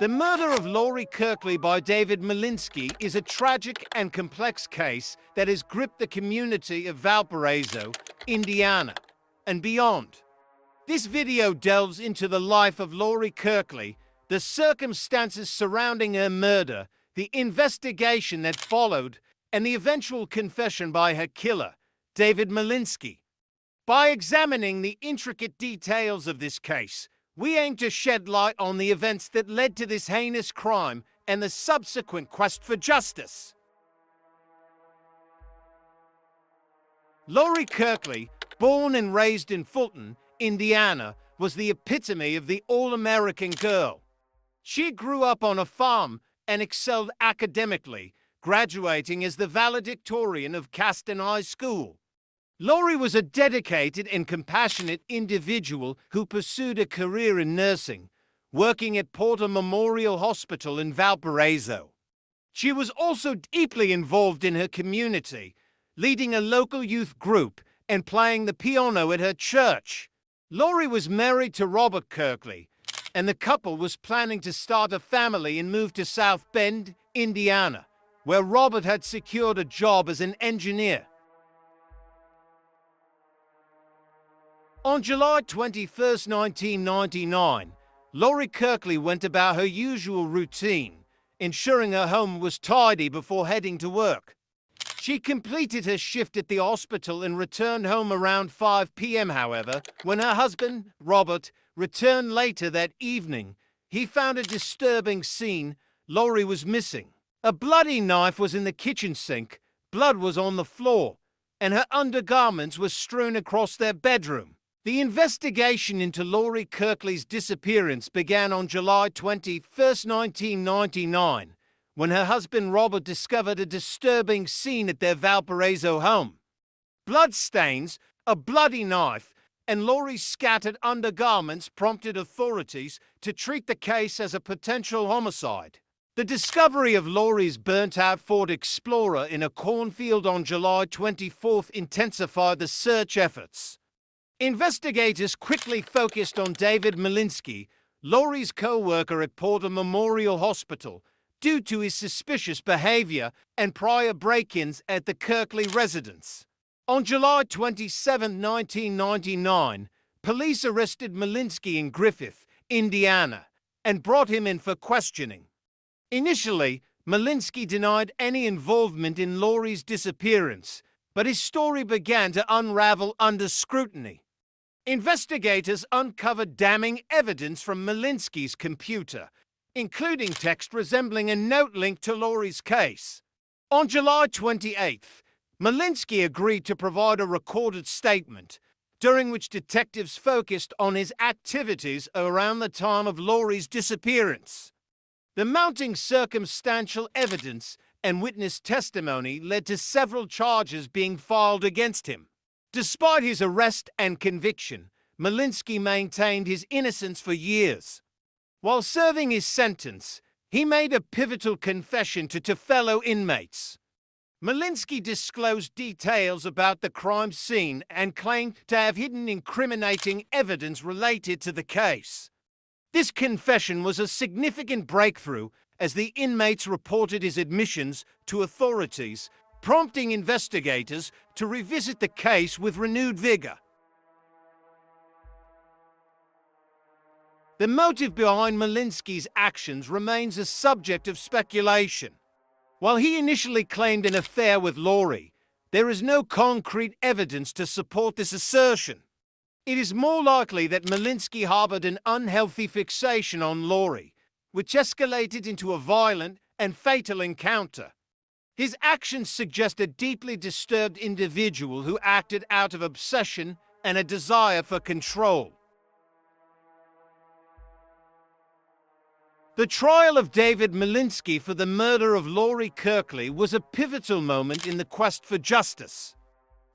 The murder of Lori Kirkley by David Malinski is a tragic and complex case that has gripped the community of Valparaiso, Indiana, and beyond. This video delves into the life of Lori Kirkley, the circumstances surrounding her murder, the investigation that followed, and the eventual confession by her killer, David Malinski. By examining the intricate details of this case, we aim to shed light on the events that led to this heinous crime and the subsequent quest for justice. Lori Kirkley, born and raised in Fulton, Indiana, was the epitome of the all-American girl. She grew up on a farm and excelled academically, graduating as the valedictorian of Caston High School. Lori was a dedicated and compassionate individual who pursued a career in nursing, working at Porter Memorial Hospital in Valparaiso. She was also deeply involved in her community, leading a local youth group and playing the piano at her church. Lori was married to Robert Kirkley, and the couple was planning to start a family and move to South Bend, Indiana, where Robert had secured a job as an engineer. On July 21, 1999, Lori Kirkley went about her usual routine, ensuring her home was tidy before heading to work. She completed her shift at the hospital and returned home around 5 p.m. However, when her husband, Robert, returned later that evening, he found a disturbing scene. Lori was missing. A bloody knife was in the kitchen sink, blood was on the floor, and her undergarments were strewn across their bedroom. The investigation into Lori Kirkley's disappearance began on July 21, 1999, when her husband Robert discovered a disturbing scene at their Valparaiso home. Bloodstains, a bloody knife, and Lori's scattered undergarments prompted authorities to treat the case as a potential homicide. The discovery of Lori's burnt-out Ford Explorer in a cornfield on July 24 intensified the search efforts. Investigators quickly focused on David Malinski, Lori's co-worker at Porter Memorial Hospital, due to his suspicious behavior and prior break-ins at the Kirkley residence. On July 27, 1999, police arrested Malinski in Griffith, Indiana, and brought him in for questioning. Initially, Malinski denied any involvement in Lori's disappearance, but his story began to unravel under scrutiny. Investigators uncovered damning evidence from Malinski's computer, including text resembling a note linked to Lori's case. On July 28th, Malinski agreed to provide a recorded statement, during which detectives focused on his activities around the time of Lori's disappearance. The mounting circumstantial evidence and witness testimony led to several charges being filed against him. Despite his arrest and conviction, Malinski maintained his innocence for years. While serving his sentence, he made a pivotal confession to fellow inmates. Malinski disclosed details about the crime scene and claimed to have hidden incriminating evidence related to the case. This confession was a significant breakthrough as the inmates reported his admissions to authorities, prompting investigators to revisit the case with renewed vigor. The motive behind Malinski's actions remains a subject of speculation. While he initially claimed an affair with Lori, there is no concrete evidence to support this assertion. It is more likely that Malinski harbored an unhealthy fixation on Lori, which escalated into a violent and fatal encounter. His actions suggest a deeply disturbed individual who acted out of obsession and a desire for control. The trial of David Malinski for the murder of Lori Kirkley was a pivotal moment in the quest for justice.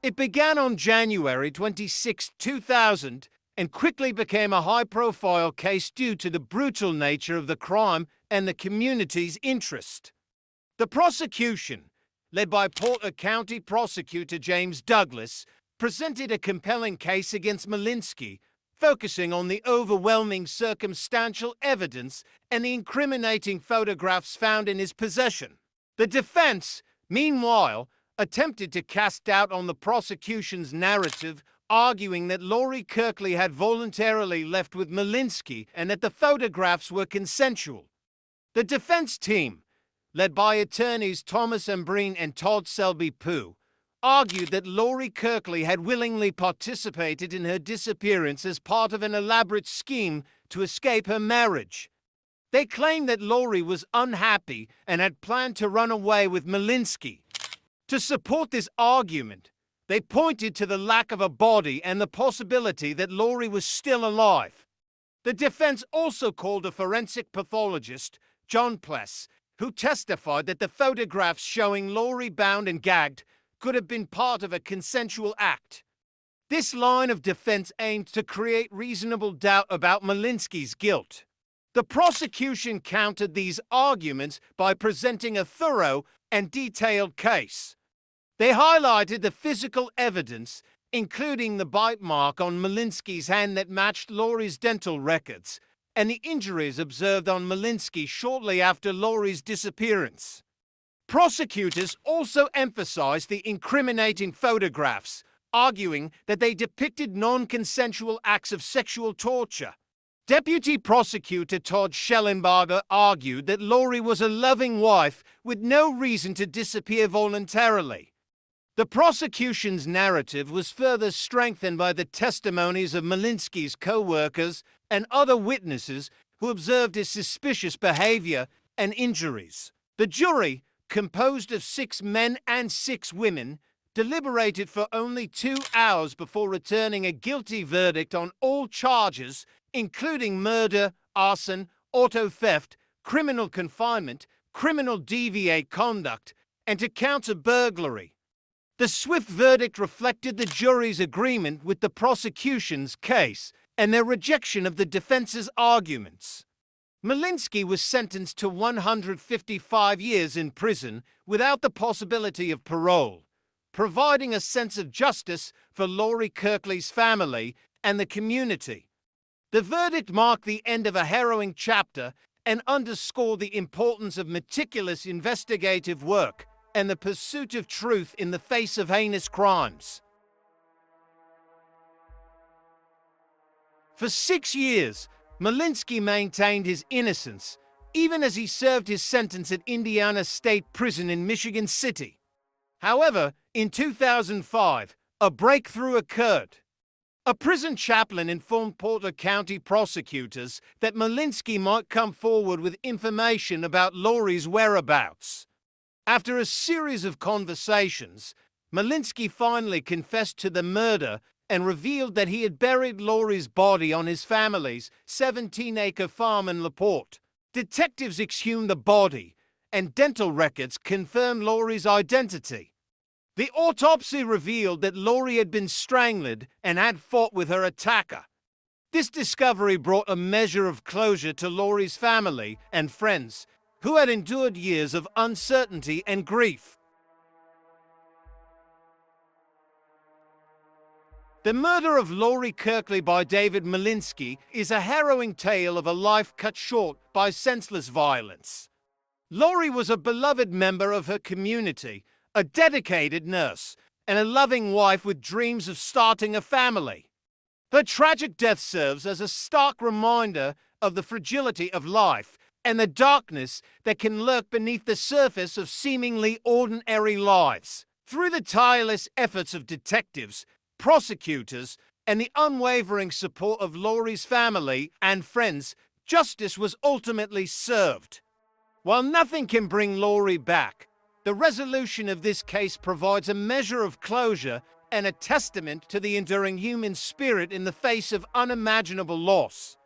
It began on January 26, 2000, and quickly became a high-profile case due to the brutal nature of the crime and the community's interest. The prosecution, led by Porter County Prosecutor James Douglas, presented a compelling case against Malinski, focusing on the overwhelming circumstantial evidence and the incriminating photographs found in his possession. The defense, meanwhile, attempted to cast doubt on the prosecution's narrative, arguing that Lori Kirkley had voluntarily left with Malinski and that the photographs were consensual. The defense team, led by attorneys Thomas Embreen and Todd Selby-Pugh, argued that Lori Kirkley had willingly participated in her disappearance as part of an elaborate scheme to escape her marriage. They claimed that Lori was unhappy and had planned to run away with Malinski. To support this argument, they pointed to the lack of a body and the possibility that Lori was still alive. The defense also called a forensic pathologist, John Pless, who testified that the photographs showing Lori bound and gagged could have been part of a consensual act. This line of defense aimed to create reasonable doubt about Malinski's guilt. The prosecution countered these arguments by presenting a thorough and detailed case. They highlighted the physical evidence, including the bite mark on Malinski's hand that matched Lori's dental records, and the injuries observed on Malinski shortly after Lori's disappearance. Prosecutors also emphasized the incriminating photographs, arguing that they depicted non-consensual acts of sexual torture. Deputy Prosecutor Todd Schellenberger argued that Lori was a loving wife with no reason to disappear voluntarily. The prosecution's narrative was further strengthened by the testimonies of Malinski's co-workers and other witnesses who observed his suspicious behavior and injuries. The jury, composed of 6 men and 6 women, deliberated for only 2 hours before returning a guilty verdict on all charges, including murder, arson, auto theft, criminal confinement, criminal deviant conduct, and to counter burglary. The swift verdict reflected the jury's agreement with the prosecution's case and their rejection of the defense's arguments. Malinski was sentenced to 155 years in prison without the possibility of parole, providing a sense of justice for Lori Kirkley's family and the community. The verdict marked the end of a harrowing chapter and underscored the importance of meticulous investigative work and the pursuit of truth in the face of heinous crimes. For 6 years, Malinski maintained his innocence, even as he served his sentence at Indiana State Prison in Michigan City. However, in 2005, a breakthrough occurred. A prison chaplain informed Porter County prosecutors that Malinski might come forward with information about Lori's whereabouts. After a series of conversations, Malinski finally confessed to the murder and revealed that he had buried Lori's body on his family's 17-acre farm in LaPorte. Detectives exhumed the body, and dental records confirmed Lori's identity. The autopsy revealed that Lori had been strangled and had fought with her attacker. This discovery brought a measure of closure to Lori's family and friends, who had endured years of uncertainty and grief. The murder of Lori Kirkley by David Malinski is a harrowing tale of a life cut short by senseless violence. Lori was a beloved member of her community, a dedicated nurse, and a loving wife with dreams of starting a family. Her tragic death serves as a stark reminder of the fragility of life and the darkness that can lurk beneath the surface of seemingly ordinary lives. Through the tireless efforts of detectives, prosecutors, and the unwavering support of Lori's family and friends, justice was ultimately served. While nothing can bring Lori back, the resolution of this case provides a measure of closure and a testament to the enduring human spirit in the face of unimaginable loss.